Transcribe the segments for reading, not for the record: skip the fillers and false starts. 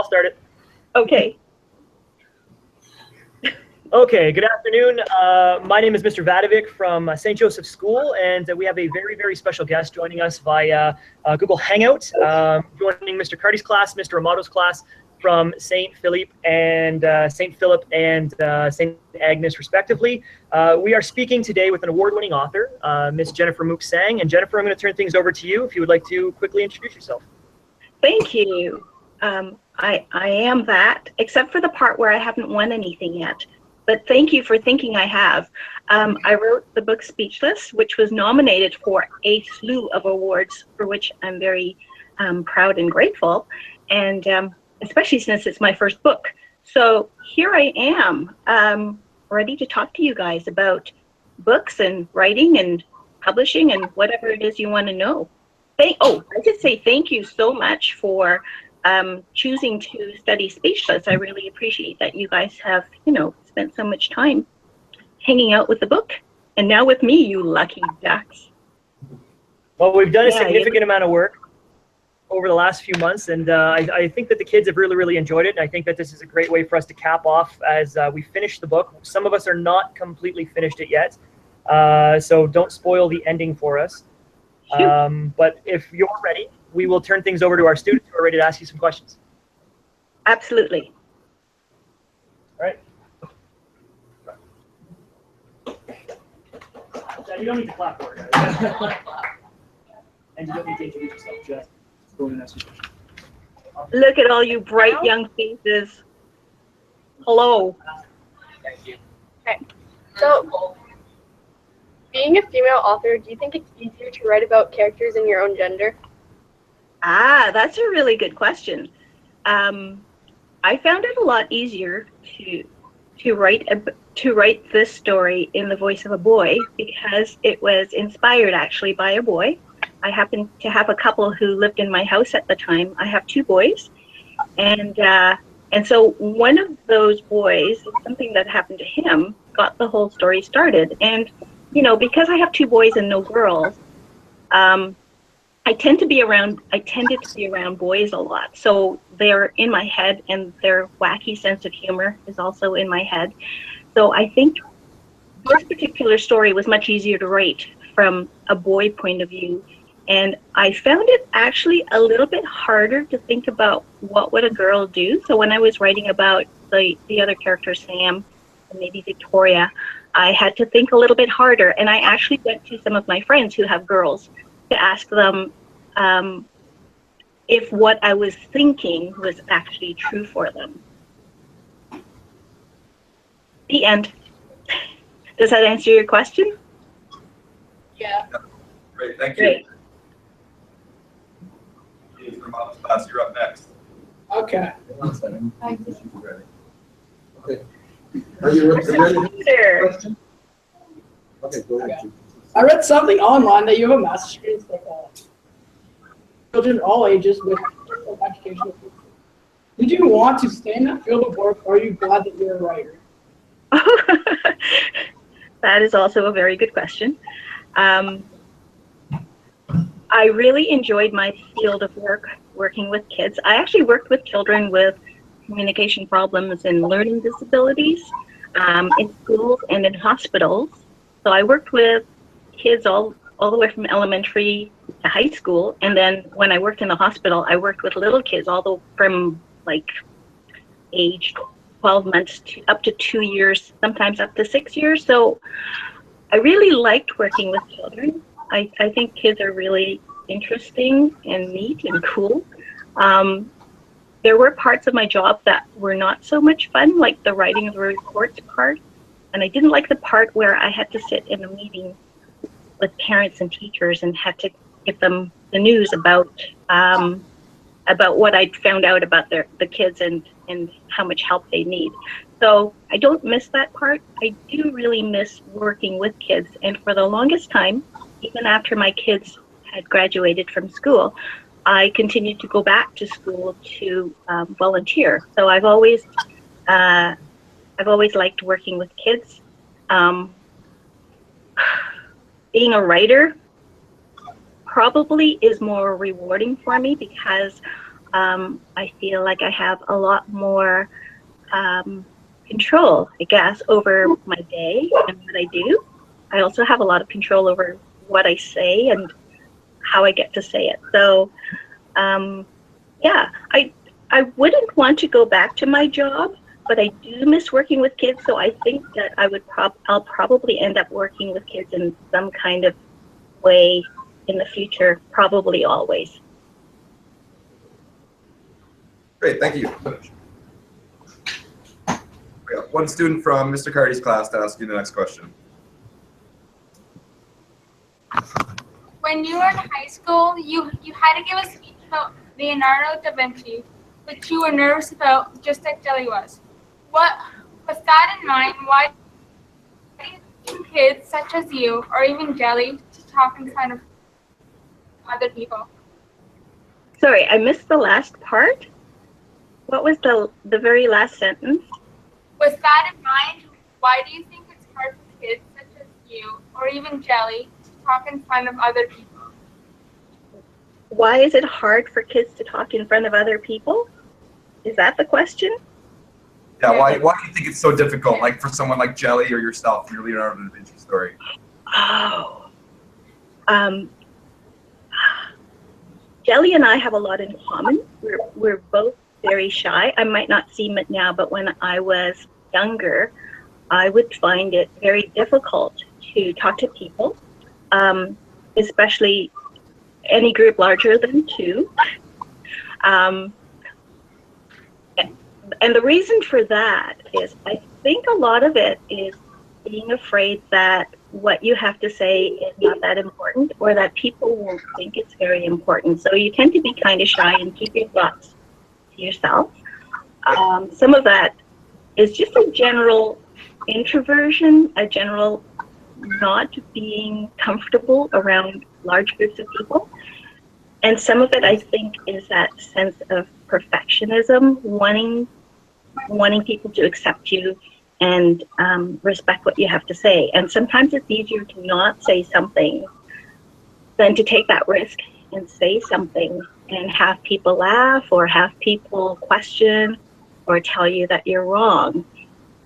I'll start it. Okay. Okay, good afternoon. My name is Mr. Vadovic from St. Joseph's School, and we have a very, very special guest joining us via Google Hangout, joining Mr. Carty's class, Mr. Amato's class from St. Phillip and St. Agnes, respectively. We are speaking today with an award-winning author, Miss Jennifer Mook-Sang. And Jennifer, I'm going to turn things over to you if you would like to quickly introduce yourself. Thank you. I am that, except for the part where I haven't won anything yet. But thank you for thinking I have. I wrote the book Speechless, which was nominated for a slew of awards, for which I'm very proud and grateful, and especially since it's my first book. So here I am, ready to talk to you guys about books and writing and publishing and whatever it is you want to know. I should say thank you so much for choosing to study Speechless. I really appreciate that you guys have, spent so much time hanging out with the book, and now with me, you lucky ducks. Well, we've done a significant amount of work over the last few months, and I think that the kids have really, really enjoyed it, and I think that this is a great way for us to cap off as we finish the book. Some of us are not completely finished it yet, so don't spoil the ending for us. But if you're ready, we will turn things over to our students who are ready to ask you some questions. Absolutely. All right. You don't need to clap for it. And you don't need to introduce yourself, just go and ask your question. Look at all you bright young faces. Hello. Thank you. Okay. So, being a female author, do you think it's easier to write about characters in your own gender? That's a really good question. I found it a lot easier to write this story in the voice of a boy because it was inspired actually by a boy. I happened to have a couple who lived in my house at the time. I have two boys, and so one of those boys, something that happened to him, got the whole story started. And because I have two boys and no girls, I tended to be around boys a lot. So they're in my head, and their wacky sense of humor is also in my head. So I think this particular story was much easier to write from a boy point of view. And I found it actually a little bit harder to think about what would a girl do. So when I was writing about the other character, Sam, and maybe Victoria, I had to think a little bit harder. And I actually went to some of my friends who have girls to ask them if what I was thinking was actually true for them. The end. Does that answer your question? Yeah. Great, thank you. Great. From Mama's class, you're up next. Okay. Okay. Are you ready? Sure. Question? Okay, go ahead. I read something online that you have a master's degree in psychology. Children all ages with educational field. Did you want to stay in that field of work, or are you glad that you're a writer? That is also a very good question. I really enjoyed my field of work, working with kids. I actually worked with children with communication problems and learning disabilities in schools and in hospitals. So I worked with kids all the way from elementary to high school. And then when I worked in the hospital, I worked with little kids from like age 12 months to up to 2 years, sometimes up to 6 years. So I really liked working with children. I think kids are really interesting and neat and cool. There were parts of my job that were not so much fun, like the writing of the reports part. And I didn't like the part where I had to sit in a meeting with parents and teachers and had to give them the news about what I'd found out about the kids and how much help they need. So I don't miss that part. I do really miss working with kids. And for the longest time, even after my kids had graduated from school, I continued to go back to school to volunteer. So I've always liked working with kids. Being a writer probably is more rewarding for me because I feel like I have a lot more control, I guess, over my day and what I do. I also have a lot of control over what I say and how I get to say it. So, yeah, I wouldn't want to go back to my job, but I do miss working with kids. So I think that I'll probably end up working with kids in some kind of way in the future, probably always. Great, thank you. We got one student from Mr. Carty's class to ask you the next question. When you were in high school, you had to give a speech about Leonardo da Vinci, which you were nervous about, just like Jelly was. What, with that in mind, why do you think kids such as you, or even Jelly, to talk in front of other people? Sorry, I missed the last part. What was the very last sentence? With that in mind, why do you think it's hard for kids such as you, or even Jelly, to talk in front of other people? Why is it hard for kids to talk in front of other people? Is that the question? Yeah, why do you think it's so difficult, like for someone like Jelly or yourself, your Leonardo da Vinci story? Oh. Jelly and I have a lot in common. We're both very shy. I might not seem it now, but when I was younger, I would find it very difficult to talk to people, especially any group larger than two. And the reason for that is I think a lot of it is being afraid that what you have to say is not that important, or that people won't think it's very important. So you tend to be kind of shy and keep your thoughts to yourself. Some of that is just a general introversion, a general not being comfortable around large groups of people. And some of it, I think, is that sense of perfectionism, wanting people to accept you and respect what you have to say. And sometimes it's easier to not say something than to take that risk and say something and have people laugh or have people question or tell you that you're wrong.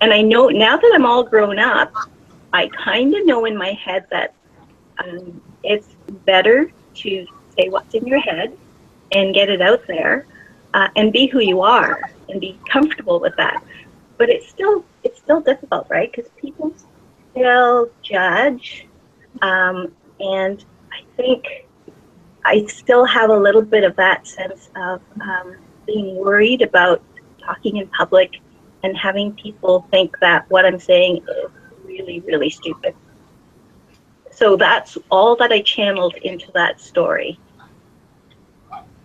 And I know now that I'm all grown up, I kind of know in my head that it's better to say what's in your head and get it out there and be who you are and be comfortable with that. But it's still difficult, right? Because people still judge, and I think I still have a little bit of that sense of being worried about talking in public and having people think that what I'm saying is really, really stupid. So that's all that I channeled into that story.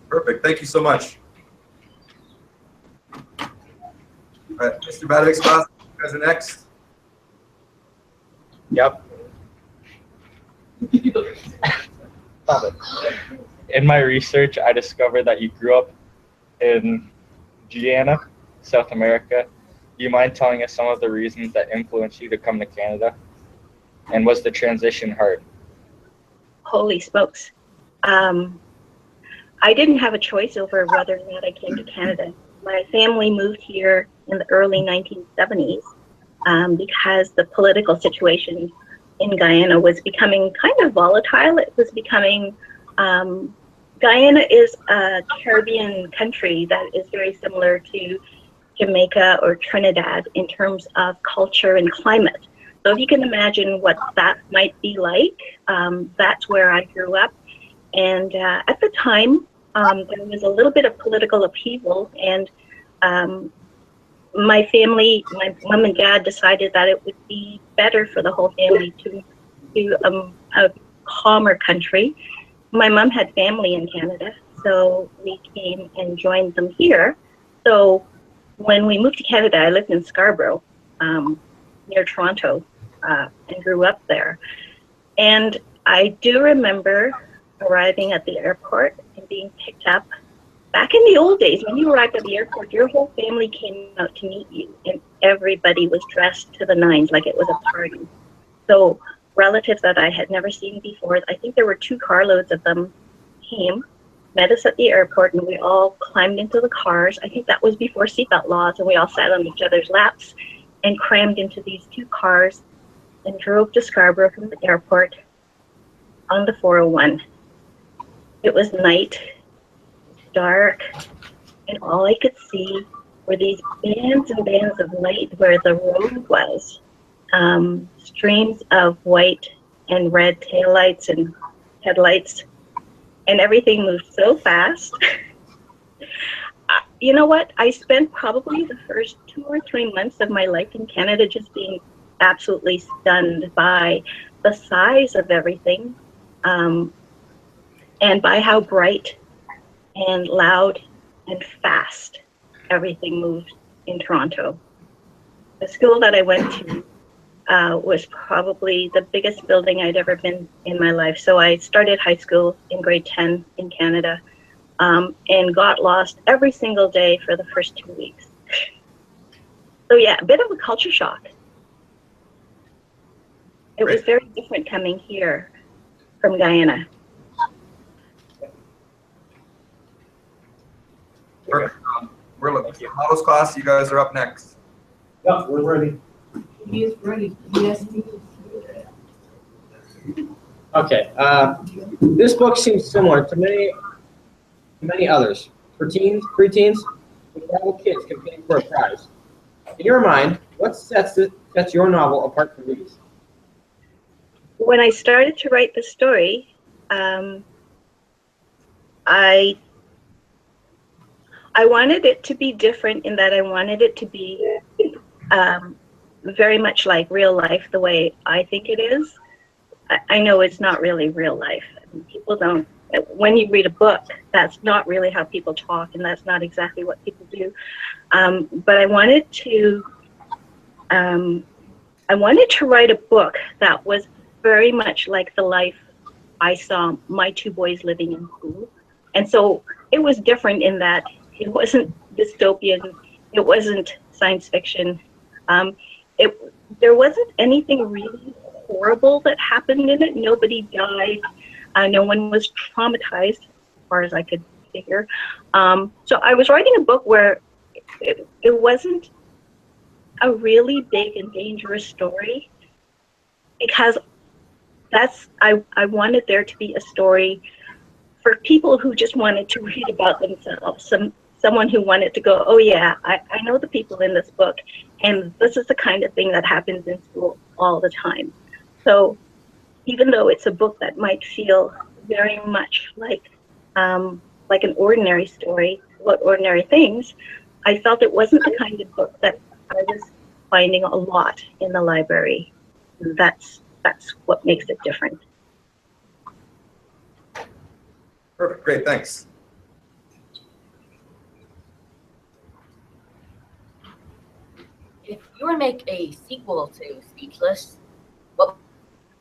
Perfect, thank you so much. All right, Mr. Badovic's class, you guys are next. Yep. Love it. In my research, I discovered that you grew up in Guyana, South America. Do you mind telling us some of the reasons that influenced you to come to Canada? And was the transition hard? Holy smokes. I didn't have a choice over whether or not I came to Canada. My family moved here in the early 1970s because the political situation in Guyana was becoming kind of volatile. It was becoming, Guyana is a Caribbean country that is very similar to Jamaica or Trinidad in terms of culture and climate. So if you can imagine what that might be like, that's where I grew up. And at the time, there was a little bit of political upheaval, and my family, my mom and dad decided that it would be better for the whole family to a calmer country. My mom had family in Canada, so we came and joined them here. So when we moved to Canada, I lived in Scarborough, near Toronto, and grew up there. And I do remember arriving at the airport and being picked up. Back in the old days, when you arrived at the airport, your whole family came out to meet you, and everybody was dressed to the nines like it was a party. So relatives that I had never seen before, I think there were 2 carloads of them, came met us at the airport, and we all climbed into the cars. I think that was before seatbelt laws, and we all sat on each other's laps and crammed into these 2 cars and drove to Scarborough from the airport on the 401. It was night, dark, and all I could see were these bands and bands of light where the road was. Streams of white and red taillights and headlights, and everything moved so fast. You know what? I spent probably the first 2 or 3 months of my life in Canada just being absolutely stunned by the size of everything, and by how bright and loud and fast everything moved in Toronto. The school that I went to was probably the biggest building I'd ever been in my life. So I started high school in grade 10 in Canada, and got lost every single day for the first 2 weeks. So yeah, a bit of a culture shock. It was very different coming here from Guyana. We're models class. You guys are up next. Yeah, we're ready. He is ready. Yes, he is. Okay. This book seems similar to many others. For teens, preteens, and rebel kids competing for a prize. In your mind, what sets your novel apart from these? When I started to write the story, I wanted it to be different in that I wanted it to be very much like real life, the way I think it is. I know it's not really real life. I mean, people don't, when you read a book, that's not really how people talk, and that's not exactly what people do. But I wanted to write a book that was very much like the life I saw my 2 boys living in school. And so it was different in that it wasn't dystopian, it wasn't science fiction. There wasn't anything really horrible that happened in it. Nobody died. No one was traumatized, as far as I could figure. So I was writing a book where it wasn't a really big and dangerous story, because I wanted there to be a story for people who just wanted to read about themselves, someone who wanted to go, oh yeah, I know the people in this book, and this is the kind of thing that happens in school all the time. So even though it's a book that might feel very much like an ordinary story about ordinary things, I felt it wasn't the kind of book that I was finding a lot in the library. That's what makes it different. Perfect. Great. Thanks. If you were to make a sequel to Speechless, what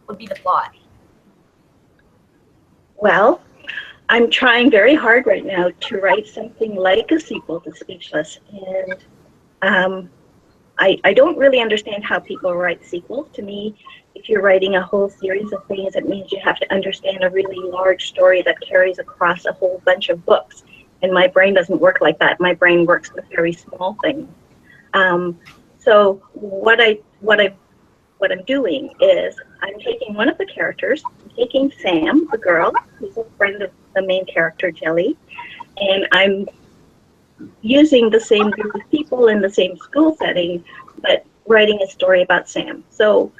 would be the plot? Well, I'm trying very hard right now to write something like a sequel to Speechless, and I don't really understand how people write sequels. To me, if you're writing a whole series of things, it means you have to understand a really large story that carries across a whole bunch of books. And my brain doesn't work like that. My brain works with very small things. So what I'm doing is I'm taking one of the characters, I'm taking Sam, the girl, who's a friend of the main character, Jelly, and I'm using the same group of people in the same school setting, but writing a story about Sam. So,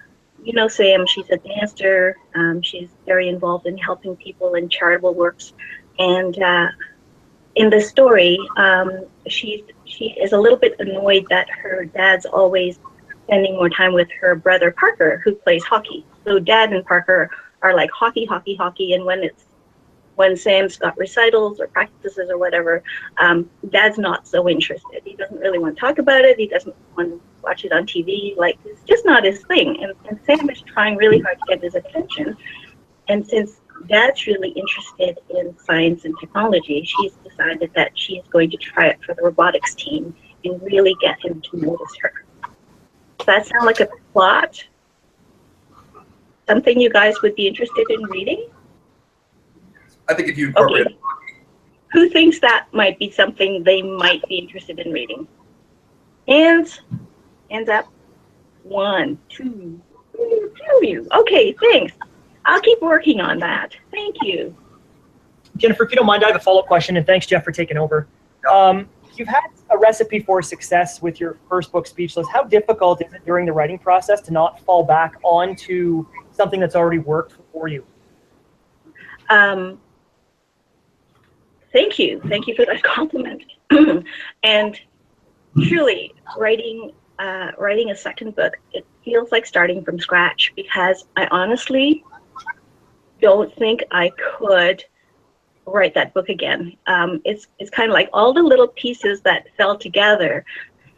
you know Sam, she's a dancer, she's very involved in helping people in charitable works, and in the story, she is a little bit annoyed that her dad's always spending more time with her brother Parker, who plays hockey. So Dad and Parker are like hockey, and when Sam's got recitals or practices or whatever, Dad's not so interested. He doesn't really want to talk about it. He doesn't want to watch it on TV. Like, it's just not his thing. And Sam is trying really hard to get his attention. And since Dad's really interested in science and technology, she's decided that she's going to try it for the robotics team and really get him to notice her. Does that sound like a plot? Something you guys would be interested in reading? I think if you incorporate who thinks that might be something they might be interested in reading? Hands up. 1, 2, 3. Okay, thanks. I'll keep working on that. Thank you. Jennifer, if you don't mind, I have a follow-up question, and thanks, Jeff, for taking over. You've had a recipe for success with your first book, Speechless. How difficult is it during the writing process to not fall back onto something that's already worked for you? Thank you. Thank you for that compliment. And truly, writing a second book, it feels like starting from scratch, because I honestly don't think I could write that book again. It's kind of like all the little pieces that fell together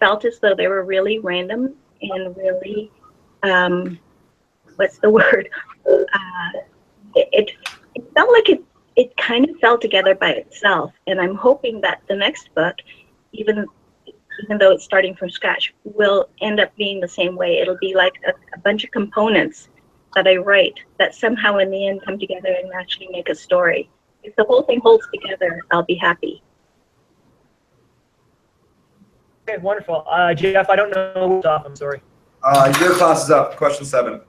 felt as though they were really random and really, what's the word? It felt like it kind of fell together by itself. And I'm hoping that the next book, even though it's starting from scratch, will end up being the same way. It'll be like a bunch of components that I write that somehow in the end come together and actually make a story. If the whole thing holds together, I'll be happy. Okay, wonderful. Jeff, I don't know who's off. I'm sorry. Your class is up. Question 7.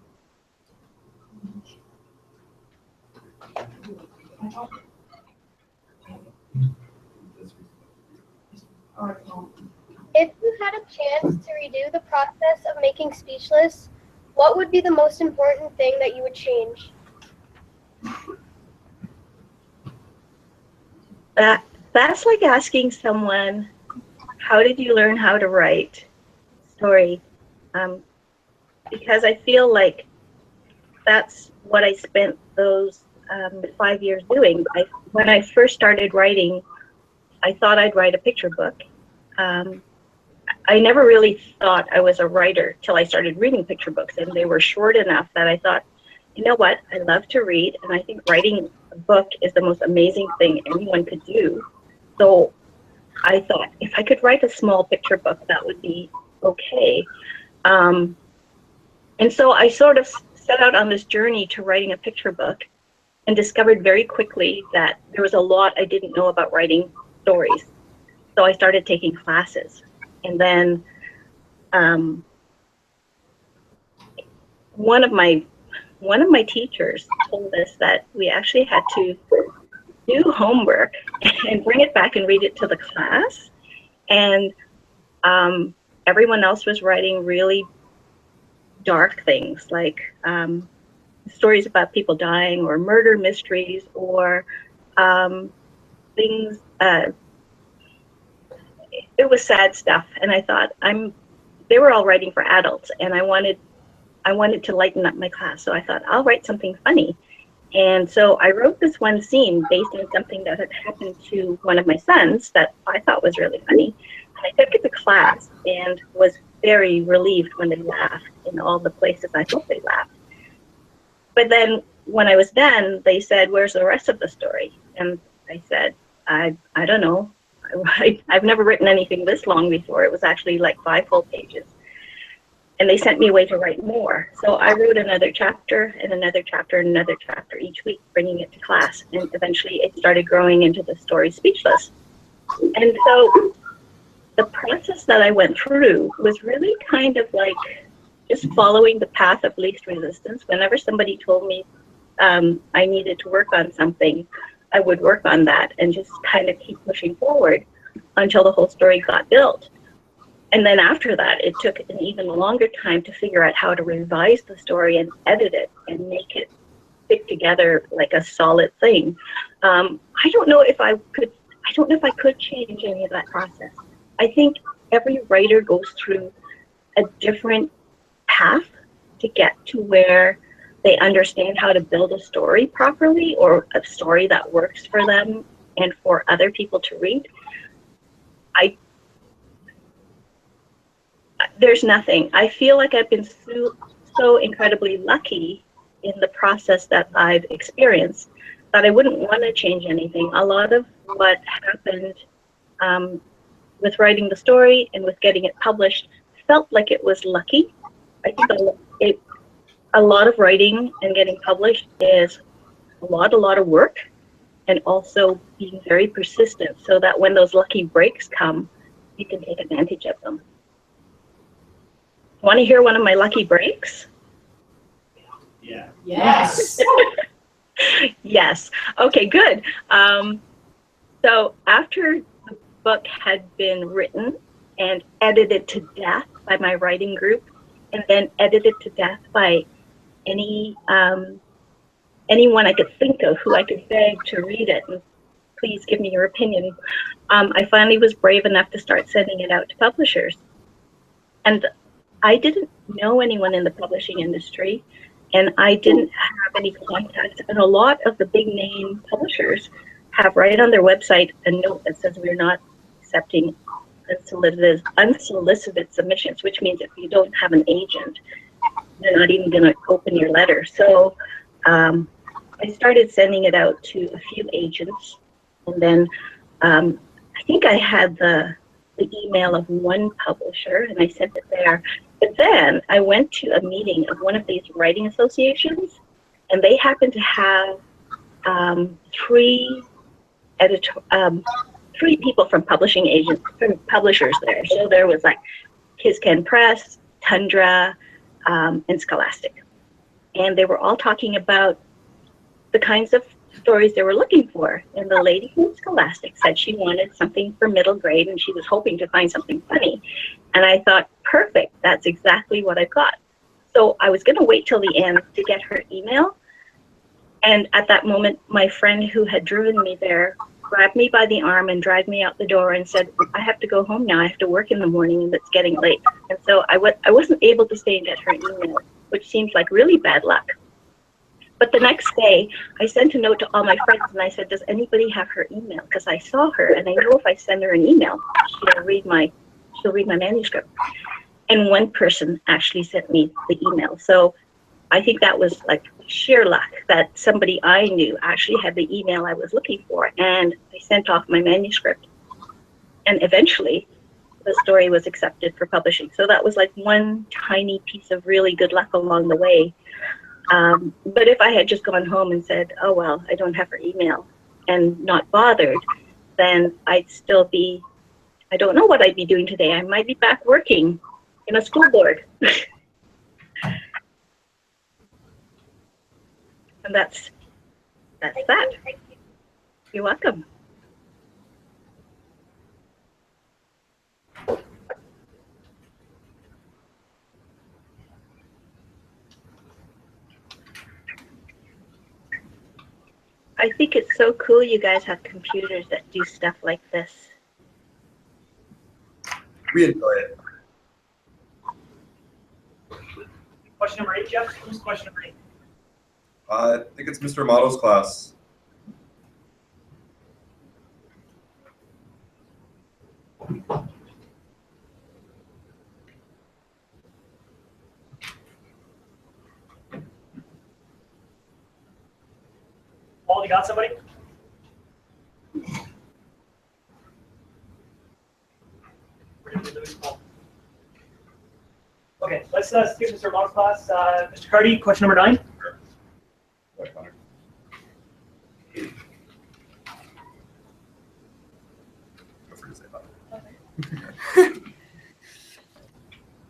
If you had a chance to redo the process of making Speechless, what would be the most important thing that you would change? That's like asking someone, how did you learn how to write story? Because I feel like that's what I spent those 5 years doing. When I first started writing, I thought I'd write a picture book. I never really thought I was a writer till I started reading picture books, and they were short enough that I thought, you know what, I love to read, and I think writing a book is the most amazing thing anyone could do. So I thought, if I could write a small picture book, that would be okay. And so I sort of set out on this journey to writing a picture book, and discovered very quickly that there was a lot I didn't know about writing stories. So I started taking classes. And then one of my teachers told us that we actually had to do homework and bring it back and read it to the class. And everyone else was writing really dark things, like stories about people dying, or murder mysteries, or things. It was sad stuff, and I thought they were all writing for adults, and I wanted to lighten up my class. So I thought, I'll write something funny. And so I wrote this one scene based on something that had happened to one of my sons that I thought was really funny. And I took it to class and was very relieved when they laughed in all the places I hope they laughed. But then when I was done, they said, "Where's the rest of the story?" And I said, I don't know. I've never written anything this long before. It was actually like 5 full pages. And they sent me away to write more. So I wrote another chapter and another chapter and another chapter each week, bringing it to class. And eventually it started growing into the story Speechless. And so the process that I went through was really kind of like just following the path of least resistance. Whenever somebody told me I needed to work on something, I would work on that and just kind of keep pushing forward until the whole story got built. And then after that, it took an even longer time to figure out how to revise the story and edit it and make it fit together like a solid thing. I don't know if I could change any of that process. I think every writer goes through a different path to get to where they understand how to build a story properly, or a story that works for them and for other people to read. There's nothing. I feel like I've been so incredibly lucky in the process that I've experienced that I wouldn't want to change anything. A lot of what happened with writing the story and with getting it published felt like it was lucky. I think a lot of writing and getting published is a lot of work, and also being very persistent so that when those lucky breaks come, you can take advantage of them. Want to hear one of my lucky breaks? Yeah. Yes. Yes. Okay, good. So after the book had been written and edited to death by my writing group, and then edited to death by anyone I could think of who I could beg to read it, and please give me your opinion, I finally was brave enough to start sending it out to publishers. And I didn't know anyone in the publishing industry, and I didn't have any contacts. And a lot of the big name publishers have right on their website a note that says we're not accepting unsolicited submissions, which means if you don't have an agent, they're not even going to open your letter. So I started sending it out to a few agents, and then I think I had the email of one publisher, and I sent it there. But then I went to a meeting of one of these writing associations, and they happened to have three people from publishers there. So there was like Kisken Press, Tundra, and Scholastic. And they were all talking about the kinds of stories they were looking for. And the lady from Scholastic said she wanted something for middle grade, and she was hoping to find something funny. And I thought, perfect, that's exactly what I've got. So I was going to wait till the end to get her email. And at that moment, my friend who had driven me there grabbed me by the arm and dragged me out the door and said, I have to go home now. I have to work in the morning, and it's getting late. And so I wasn't able to stay and get her email, which seems like really bad luck. But the next day, I sent a note to all my friends, and I said, does anybody have her email? Because I saw her, and I know if I send her an email, she'll read my manuscript. And one person actually sent me the email. So I think that was like sheer luck that somebody I knew actually had the email I was looking for, and I sent off my manuscript. And eventually, the story was accepted for publishing. So that was like one tiny piece of really good luck along the way. But if I had just gone home and said, oh, well, I don't have her email, and not bothered, then I'd still be, I don't know what I'd be doing today. I might be back working in a school board. And that's that. You're welcome. I think it's so cool you guys have computers that do stuff like this. We enjoy it. Question number 8, Jeff. Who's question number 8? I think it's Mr. Amado's class. Paul, you got somebody? We're going to lose Paul. Okay, let's skip Mr. Monk's class. Mr. Cardy, question number 9. Sure. Right, Connor. Feel free to say that.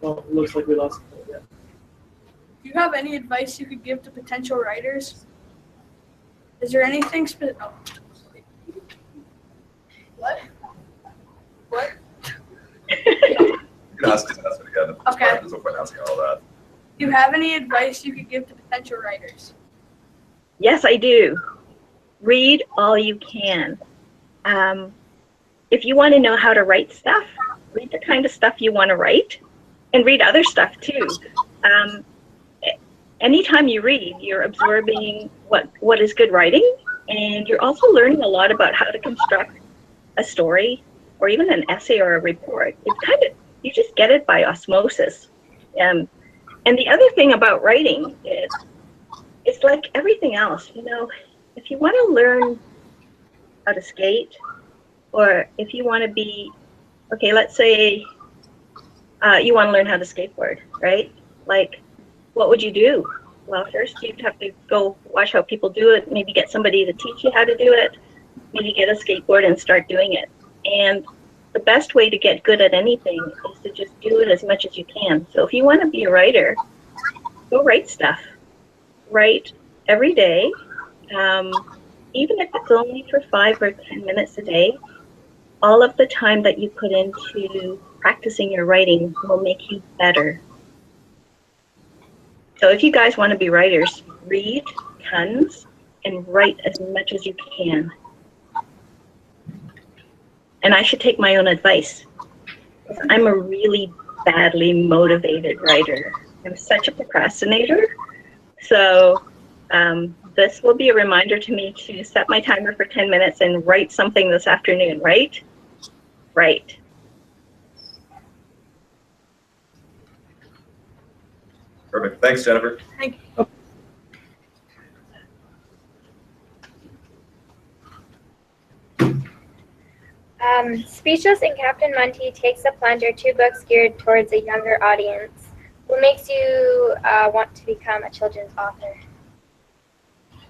Well, it looks like we lost. Yeah. Do you have any advice you could give to potential writers? Is there anything specific? Oh. What? What? You can ask it again. Okay. There's no point asking all that. Do you have any advice you could give to potential writers? Yes, I do. Read all you can. If you want to know how to write stuff, read the kind of stuff you want to write, and read other stuff too. Anytime you read, you're absorbing what is good writing, and you're also learning a lot about how to construct a story or even an essay or a report. It's kind of, you just get it by osmosis. And the other thing about writing is it's like everything else, you know, if you want to learn how to skate, or if you want to be, okay, let's say you want to learn how to skateboard, right? Like, what would you do? Well, first you'd have to go watch how people do it, maybe get somebody to teach you how to do it. me to get a skateboard and start doing it. And the best way to get good at anything is to just do it as much as you can. So if you want to be a writer, go write stuff. Write every day, even if it's only for 5 or 10 minutes a day. All of the time that you put into practicing your writing will make you better. So if you guys want to be writers, read tons and write as much as you can. And I should take my own advice. I'm a really badly motivated writer. I'm such a procrastinator. So this will be a reminder to me to set my timer for 10 minutes and write something this afternoon, right? Right. Perfect. Thanks, Jennifer. Thank you. Speechless and Captain Monty Takes the Plunge are 2 books geared towards a younger audience. What makes you want to become a children's author?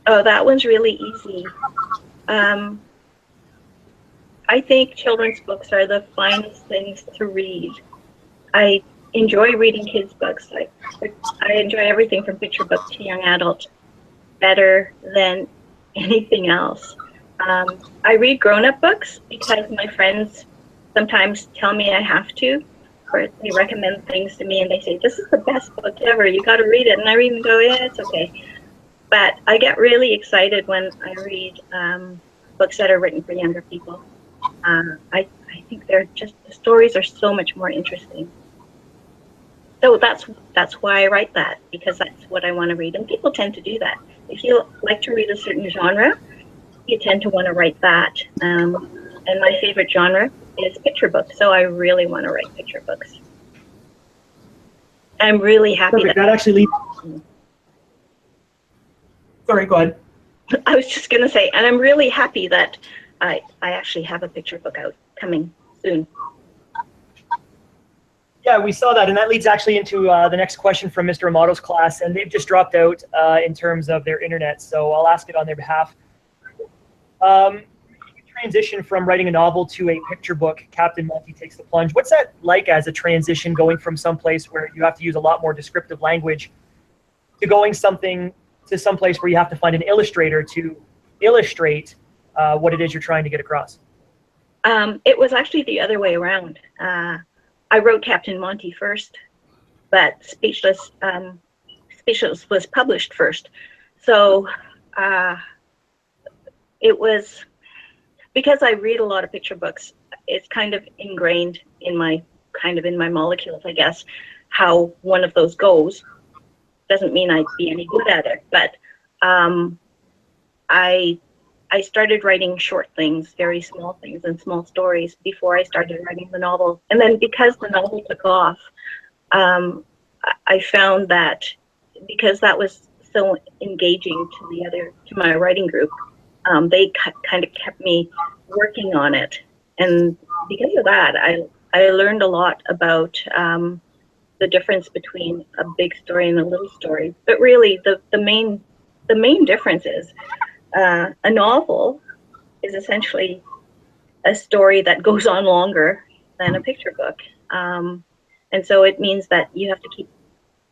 Oh, that one's really easy. I think children's books are the finest things to read. I enjoy reading kids' books. I enjoy everything from picture book to young adult better than anything else. I read grown-up books because my friends sometimes tell me I have to, or they recommend things to me and they say, this is the best book ever, you got to read it. And I read and go, yeah, it's okay. But I get really excited when I read books that are written for younger people. I think the stories are so much more interesting. So that's why I write that, because that's what I want to read. And people tend to do that. If you like to read a certain genre, you tend to want to write that. And my favorite genre is picture books, so I really want to write picture books. I'm really happy. Perfect. That actually leads. Sorry, go ahead. I was just going to say, and I'm really happy that I actually have a picture book out coming soon. Yeah, we saw that, and that leads actually into the next question from Mr. Amato's class, and they've just dropped out in terms of their internet, so I'll ask it on their behalf. Transition from writing a novel to a picture book, Captain Monty Takes the Plunge. What's that like as a transition, going from someplace where you have to use a lot more descriptive language to going to someplace where you have to find an illustrator to illustrate what it is you're trying to get across? It was actually the other way around. I wrote Captain Monty first, but Speechless was published first. So it was, because I read a lot of picture books, it's kind of ingrained in my molecules, I guess, how one of those goes. Doesn't mean I'd be any good at it, but I started writing short things, very small things and small stories before I started writing the novel. And then because the novel took off, I found that because that was so engaging to my writing group, they kind of kept me working on it. And because of that, I learned a lot about the difference between a big story and a little story. But really, the main difference is a novel is essentially a story that goes on longer than a picture book. And so it means that you have to keep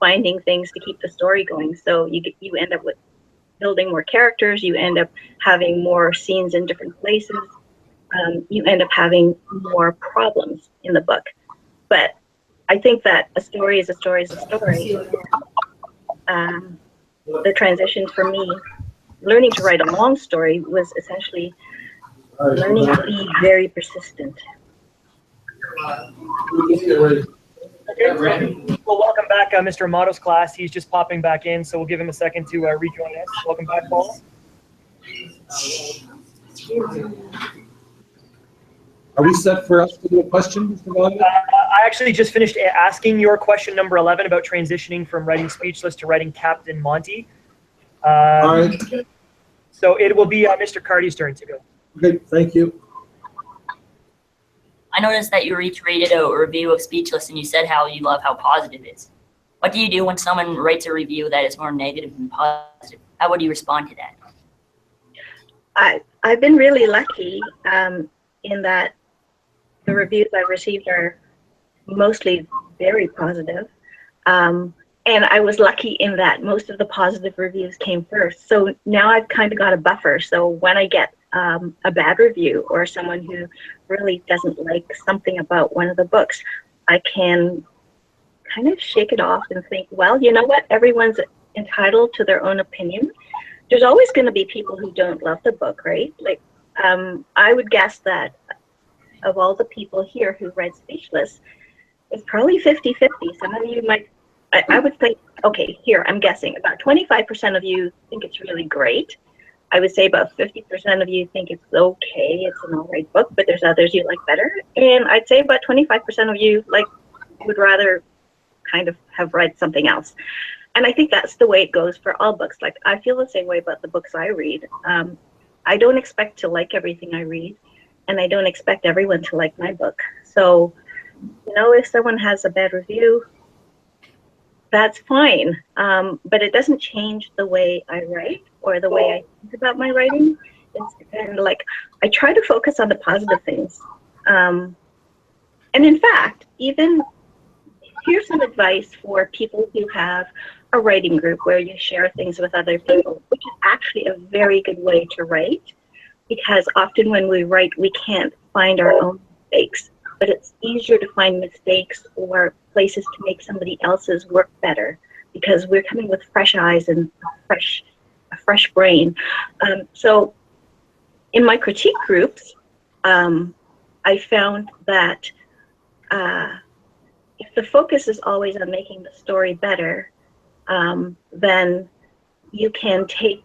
finding things to keep the story going. So you end up with building more characters, you end up having more scenes in different places, you end up having more problems in the book. But I think that a story is a story is a story. The transition for me, learning to write a long story, was essentially learning to be very persistent. Okay. Well, welcome back, Mr. Amato's class. He's just popping back in, so we'll give him a second to rejoin us. Welcome back, Paul. Are we set for us to do a question, Mr. Vaughn? I actually just finished asking your question number 11 about transitioning from writing Speechless to writing Captain Monty. All right. So it will be Mr. Carty's turn to go. Okay, thank you. I noticed that you retweeted a review of Speechless and you said how you love how positive it is. What do you do when someone writes a review that is more negative than positive? How would you respond to that? I've been really lucky in that the reviews I've received are mostly very positive. And I was lucky in that most of the positive reviews came first. So now I've kind of got a buffer. So when I get a bad review or someone who really doesn't like something about one of the books, I can kind of shake it off and think, well, you know what? Everyone's entitled to their own opinion. There's always going to be people who don't love the book, right? Like, I would guess that of all the people here who read Speechless, it's probably 50-50. Some of you might, I would think, okay, here, I'm guessing, about 25% of you think it's really great. I would say about 50% of you think it's okay, it's an all right book, but there's others you like better. And I'd say about 25% of you would rather kind of have read something else. And I think that's the way it goes for all books. Like, I feel the same way about the books I read. I don't expect to like everything I read, and I don't expect everyone to like my book. So, you know, if someone has a bad review, that's fine. But it doesn't change the way I write or the way I think about my writing. It's kind of like, I try to focus on the positive things. And in fact, even here's some advice for people who have a writing group where you share things with other people, which is actually a very good way to write, because often when we write, we can't find our own mistakes, but it's easier to find mistakes or places to make somebody else's work better because we're coming with fresh eyes and a fresh brain. So in my critique groups, I found that if the focus is always on making the story better, then you can take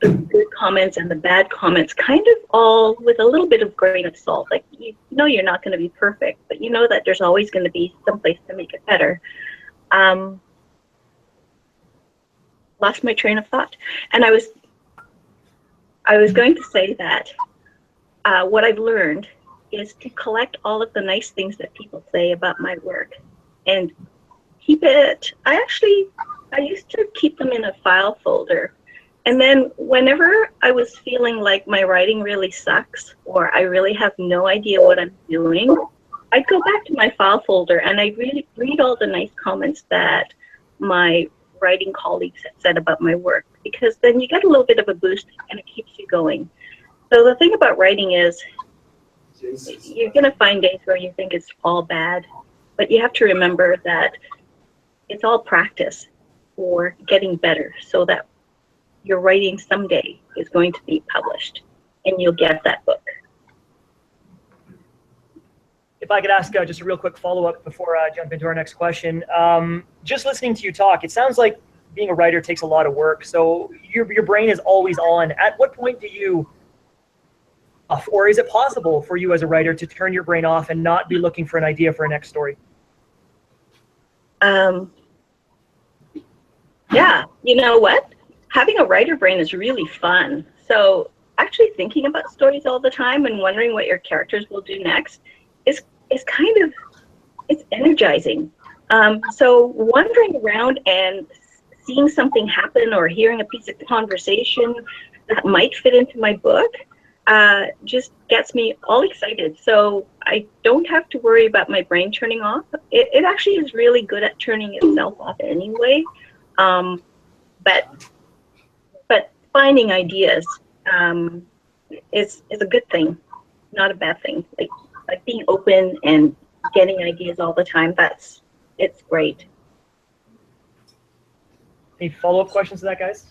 the good comments and the bad comments kind of all with a little bit of grain of salt. Like, you know you're not going to be perfect, but you know that there's always going to be some place to make it better. Lost my train of thought. And I was going to say that what I've learned is to collect all of the nice things that people say about my work and keep it. I used to keep them in a file folder. And then whenever I was feeling like my writing really sucks or I really have no idea what I'm doing, I'd go back to my file folder and I'd really read all the nice comments that my writing colleagues had said about my work, because then you get a little bit of a boost and it keeps you going. So the thing about writing is you're going to find days where you think it's all bad, but you have to remember that it's all practice for getting better so that your writing someday is going to be published and you'll get that book. If I could ask just a real quick follow-up before I jump into our next question. Just listening to you talk, it sounds like being a writer takes a lot of work. So your brain is always on. At what point do you, or is it possible for you as a writer to turn your brain off and not be looking for an idea for a next story? Yeah, you know what? Having a writer brain is really fun. So actually thinking about stories all the time and wondering what your characters will do next is kind of, it's energizing. So wandering around and seeing something happen or hearing a piece of conversation that might fit into my book just gets me all excited. So I don't have to worry about my brain turning off. It actually is really good at turning itself off anyway. But finding ideas is a good thing, not a bad thing. Like being open and getting ideas all the time, it's great. Any follow-up questions to that, guys?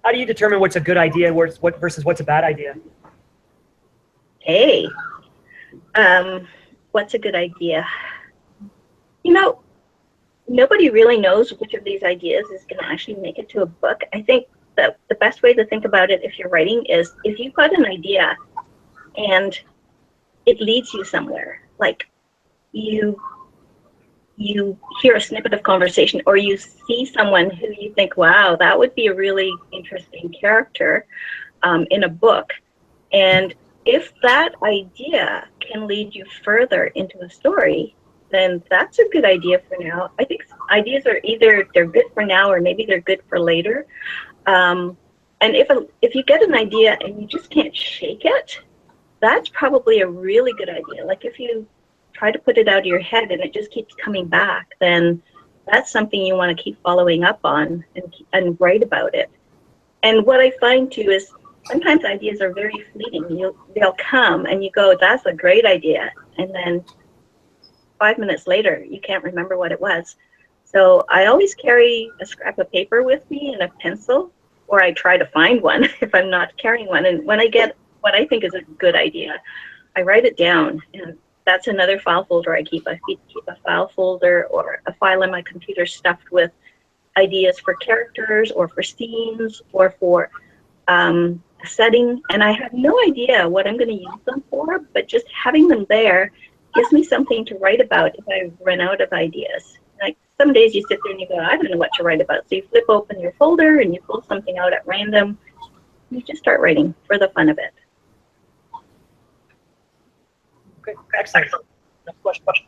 How do you determine what's a good idea versus what's a bad idea? Hey, what's a good idea? You know, nobody really knows which of these ideas is going to actually make it to a book. I think that the best way to think about it if you're writing is if you've got an idea and it leads you somewhere, like you hear a snippet of conversation or you see someone who you think, wow, that would be a really interesting character in a book. And if that idea can lead you further into a story, then that's a good idea for now. I think ideas are either they're good for now or maybe they're good for later. And if you get an idea and you just can't shake it, that's probably a really good idea. Like if you try to put it out of your head and it just keeps coming back, then that's something you want to keep following up on and write about it. And what I find too is sometimes ideas are very fleeting. They'll come and you go, that's a great idea. And then 5 minutes later, you can't remember what it was. So I always carry a scrap of paper with me and a pencil, or I try to find one if I'm not carrying one. And when I get what I think is a good idea, I write it down. And that's another file folder I keep. I keep a file folder or a file on my computer stuffed with ideas for characters or for scenes or for a setting. And I have no idea what I'm going to use them for, but just having them there gives me something to write about if I run out of ideas. Like some days you sit there and you go, I don't know what to write about. So you flip open your folder and you pull something out at random. You just start writing for the fun of it. Okay, excellent. Next question.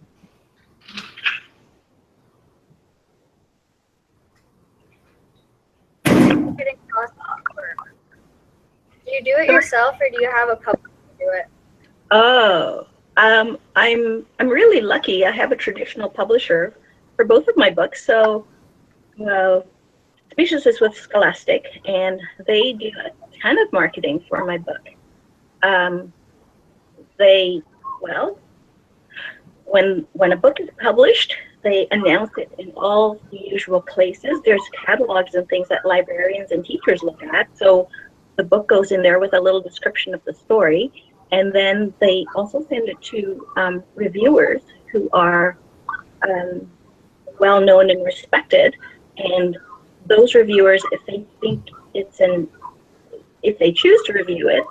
Do you do it yourself, or do you have a publisher do it? Oh, I'm really lucky. I have a traditional publisher for both of my books. So, Speechless is with Scholastic, and they do a ton of marketing for my book. When a book is published, they announce it in all the usual places. There's catalogs and things that librarians and teachers look at. So the book goes in there with a little description of the story. And then they also send it to reviewers who are well known and respected. And those reviewers, if they think if they choose to review it,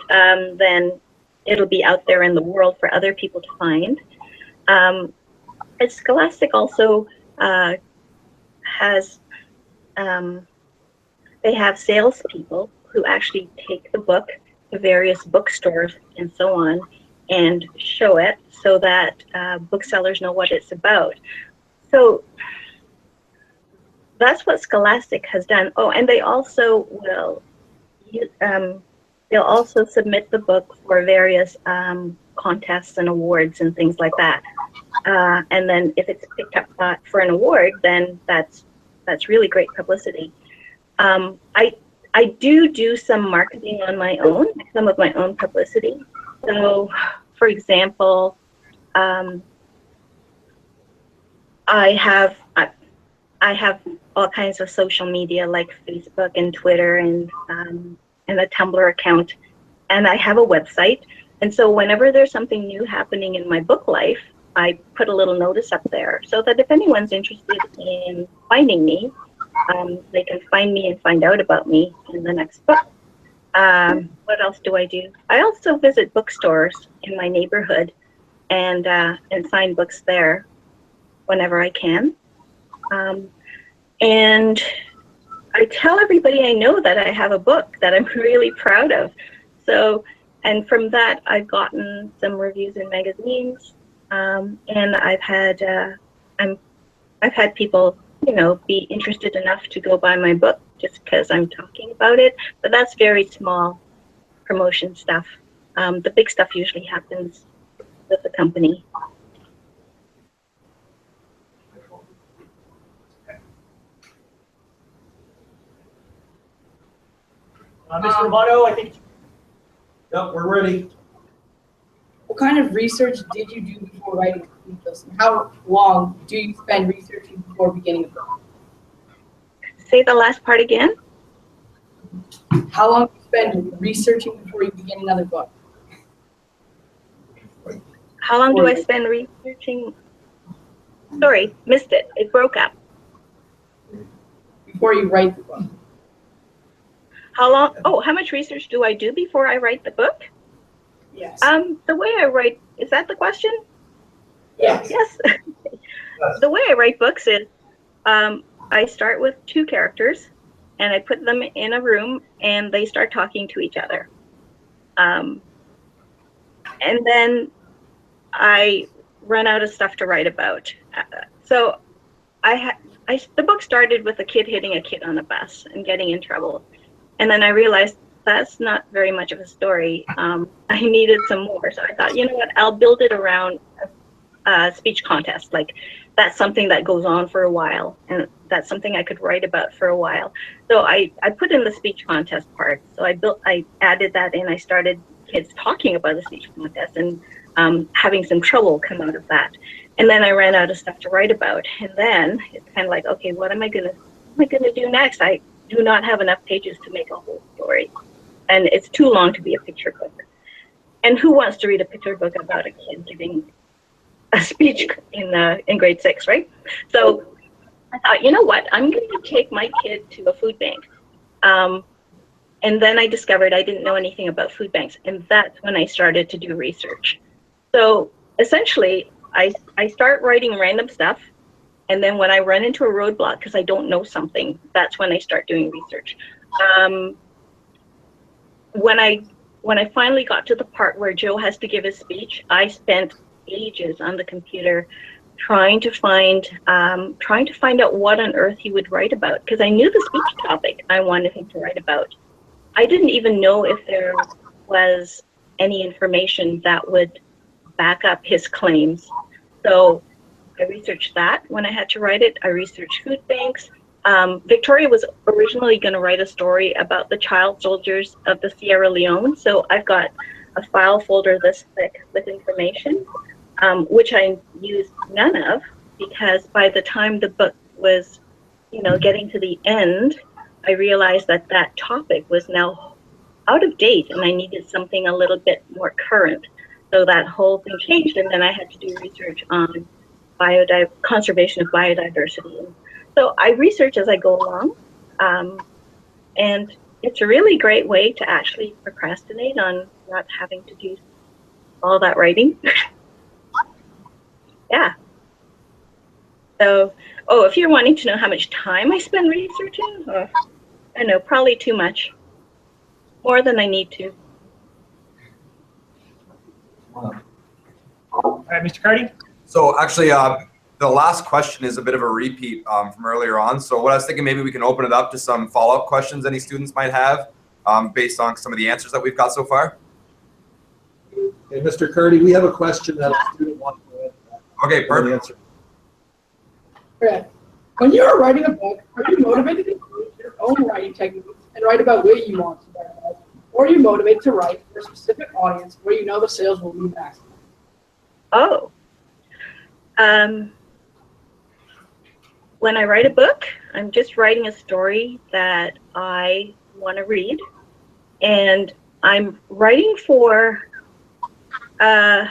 then it'll be out there in the world for other people to find. Scholastic also has, they have salespeople who actually take the book to various bookstores and so on and show it so that booksellers know what it's about. So that's what Scholastic has done. Oh, and they also will, they'll also submit the book for various contests and awards and things like that. And then if it's picked up for an award, then that's really great publicity. I do some marketing on my own, some of my own publicity. So, for example, I have all kinds of social media like Facebook and Twitter and a Tumblr account, and I have a website. And so whenever there's something new happening in my book life, I put a little notice up there so that if anyone's interested in finding me, they can find me and find out about me in the next book. What else do? I also visit bookstores in my neighborhood and sign books there whenever I can. And I tell everybody I know that I have a book that I'm really proud of. So, and from that, I've gotten some reviews in magazines, and I've had people, be interested enough to go buy my book just because I'm talking about it. But that's very small promotion stuff. The big stuff usually happens with the company. Mr. Romano, I think. Yep, we're ready. What kind of research did you do before writing Speechless? And how long do you spend researching before beginning a book? Say the last part again. How long do you spend researching before you begin another book? How long do I spend researching? Sorry, missed it. It broke up. Before you write the book. How long? Oh, how much research do I do before I write the book? Yes. The way I write, is that the question? Yes. Yes. The way I write books is I start with two characters and I put them in a room and they start talking to each other. And then I run out of stuff to write about. So the book started with a kid hitting a kid on a bus and getting in trouble. And then I realized that's not very much of a story. I needed some more. So I thought, you know what, I'll build it around a speech contest. Like, that's something that goes on for a while, and that's something I could write about for a while. So I put in the speech contest part. So I added that in. I started kids talking about the speech contest and having some trouble come out of that. And then I ran out of stuff to write about. And then it's kind of like, okay, what am I gonna do next? I do not have enough pages to make a whole story, and it's too long to be a picture book. And who wants to read a picture book about a kid giving a speech in grade 6, right? So I thought, you know what, I'm going to take my kid to a food bank. And then I discovered I didn't know anything about food banks, and that's when I started to do research. So essentially, I start writing random stuff, and then when I run into a roadblock because I don't know something, that's when I start doing research. When I finally got to the part where Joe has to give his speech, I spent ages on the computer trying to find out what on earth he would write about, because I knew the speech topic I wanted him to write about. I didn't even know if there was any information that would back up his claims. So I researched that when I had to write it. I researched food banks. Victoria was originally going to write a story about the child soldiers of the Sierra Leone. So I've got a file folder this thick with information, which I used none of, because by the time the book was, getting to the end, I realized that that topic was now out of date and I needed something a little bit more current. So that whole thing changed, and then I had to do research on conservation of biodiversity. So I research as I go along, and it's a really great way to actually procrastinate on not having to do all that writing. Yeah. So, if you're wanting to know how much time I spend researching, I know, probably too much. More than I need to. All right, Mr. Cardy? So actually, the last question is a bit of a repeat from earlier on. So what I was thinking, maybe we can open it up to some follow-up questions any students might have based on some of the answers that we've got so far. Hey, Mr. Cardy, we have a question that a student wants to answer. Okay, perfect. Okay. When you are writing a book, are you motivated to use your own writing techniques and write about what you want to write about? Or are you motivated to write for a specific audience where you know the sales will be maximum? Oh. When I write a book, I'm just writing a story that I want to read. And I'm writing for an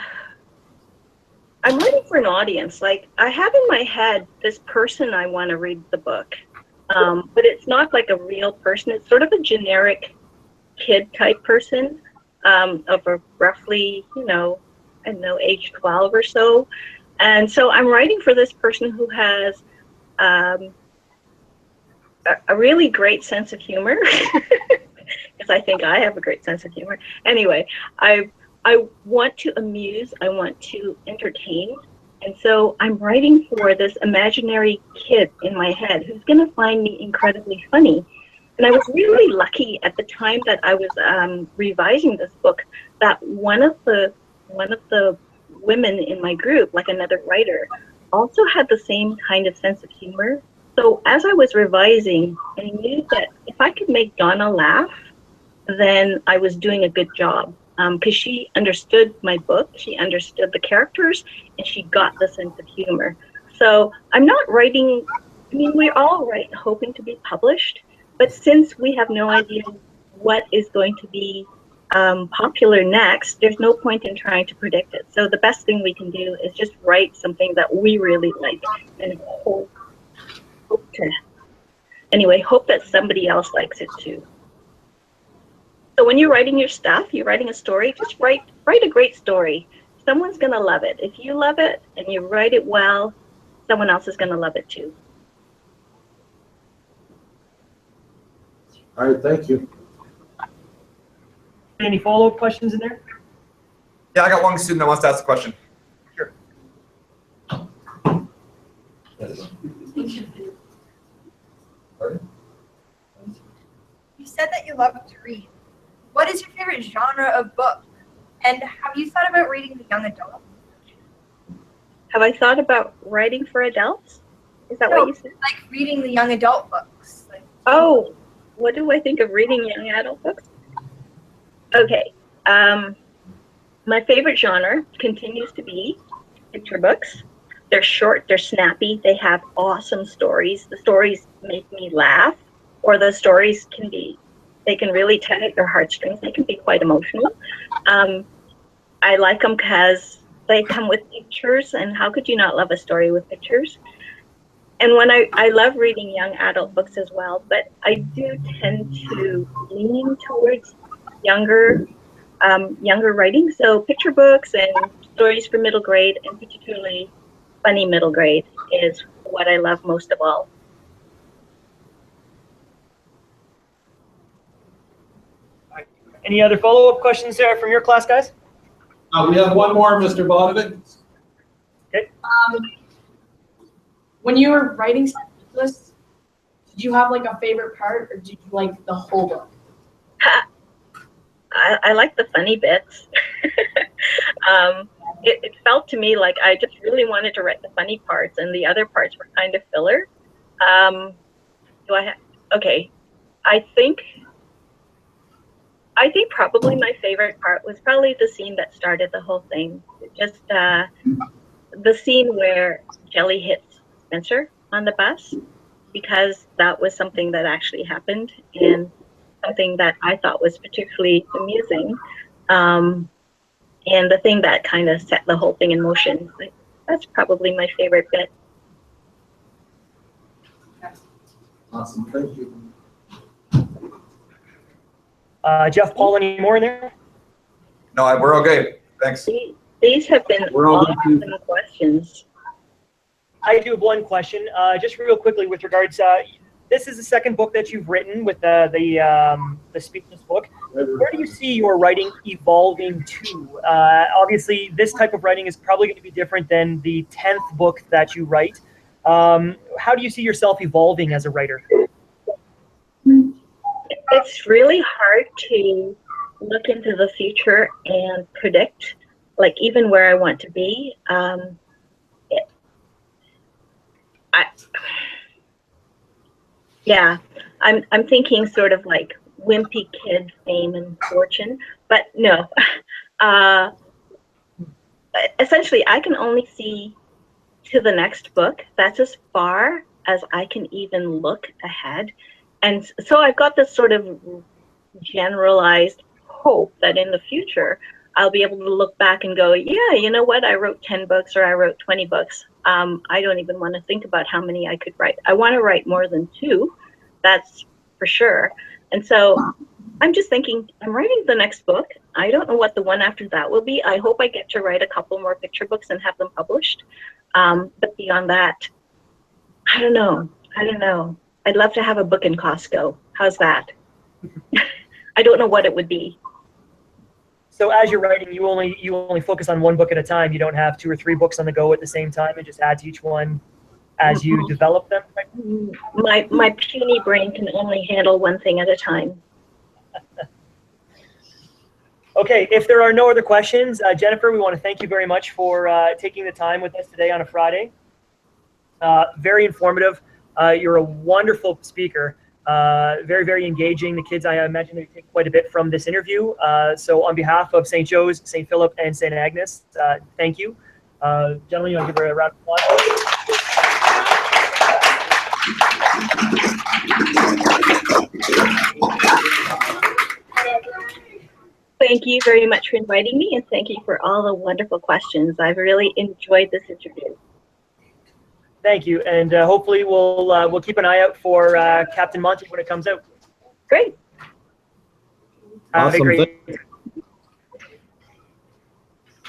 audience. Like, I have in my head this person I want to read the book, but it's not like a real person. It's sort of a generic kid type person of a roughly, age 12 or so. And so I'm writing for this person who has a really great sense of humor, because I think I have a great sense of humor. Anyway, I want to amuse, I want to entertain, and so I'm writing for this imaginary kid in my head who's going to find me incredibly funny. And I was really lucky at the time that I was revising this book that one of the women in my group, like another writer, also had the same kind of sense of humor. So as I was revising, I knew that if I could make Donna laugh, then I was doing a good job, because she understood my book, she understood the characters, and she got the sense of humor. So I'm not writing, we're all hoping to be published, but since we have no idea what is going to be popular next, there's no point in trying to predict it. So the best thing we can do is just write something that we really like and hope that somebody else likes it too. So when you're writing your stuff, you're writing a story, just write a great story. Someone's going to love it. If you love it and you write it well, someone else is going to love it too. All right, thank you. Any follow-up questions in there? Yeah, I got one student that wants to ask a question. Sure. You said that you love to read. What is your favorite genre of book? And have you thought about reading the young adult? Have I thought about writing for adults? Is that what you said? Like reading the young adult books. Like, oh, what do I think of reading young adult books? Okay. My favorite genre continues to be picture books. They're short, they're snappy, they have awesome stories. The stories make me laugh, or the stories they can really tug at your heartstrings. They can be quite emotional. I like them because they come with pictures, and how could you not love a story with pictures? And when I love reading young adult books as well, but I do tend to lean towards younger writing. So picture books and stories for middle grade, and particularly funny middle grade, is what I love most of all. Any other follow-up questions there from your class, guys? We have one more, Mr. Bonovic. Okay. When you were writing Speechless, did you have like a favorite part, or did you like the whole book? I like the funny bits. It felt to me like I just really wanted to write the funny parts, and the other parts were kind of filler. Okay. I think probably my favorite part was probably the scene that started the whole thing. Just the scene where Jelly hits Spencer on the bus, because that was something that actually happened, and something that I thought was particularly amusing. And the thing that kind of set the whole thing in motion. That's probably my favorite bit. Awesome, thank you. Jeff, Paul, any more in there? No, we're okay. Thanks. These have been awesome questions. I do have one question, just real quickly with regards. This is the second book that you've written with the Speechless book. Where do you see your writing evolving to? Obviously, this type of writing is probably going to be different than the 10th book that you write. How do you see yourself evolving as a writer? It's really hard to look into the future and predict, like even where I want to be. I'm thinking sort of like wimpy kid fame and fortune, but no. Essentially, I can only see to the next book. That's as far as I can even look ahead. And so I've got this sort of generalized hope that in the future, I'll be able to look back and go, yeah, you know what? I wrote 10 books or I wrote 20 books. I don't even want to think about how many I could write. I want to write more than 2. That's for sure. And so I'm just thinking, I'm writing the next book. I don't know what the one after that will be. I hope I get to write a couple more picture books and have them published. But beyond that, I don't know. I'd love to have a book in Costco. How's that? I don't know what it would be. So as you're writing, you only focus on one book at a time. You don't have 2 or 3 books on the go at the same time and just add to each one as you develop them? Right? My puny brain can only handle one thing at a time. Okay, if there are no other questions, Jennifer, we want to thank you very much for taking the time with us today on a Friday. Very informative. You're a wonderful speaker. Very, very engaging. The kids, I imagine, they take quite a bit from this interview. So on behalf of St. Joe's, St. Phillip, and St. Agnes, thank you. Gentlemen, you want to give her a round of applause? Thank you very much for inviting me, and thank you for all the wonderful questions. I've really enjoyed this interview. Thank you, and hopefully we'll keep an eye out for Captain Monty when it comes out. Great. Have a great day.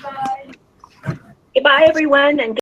Bye. Goodbye, everyone, and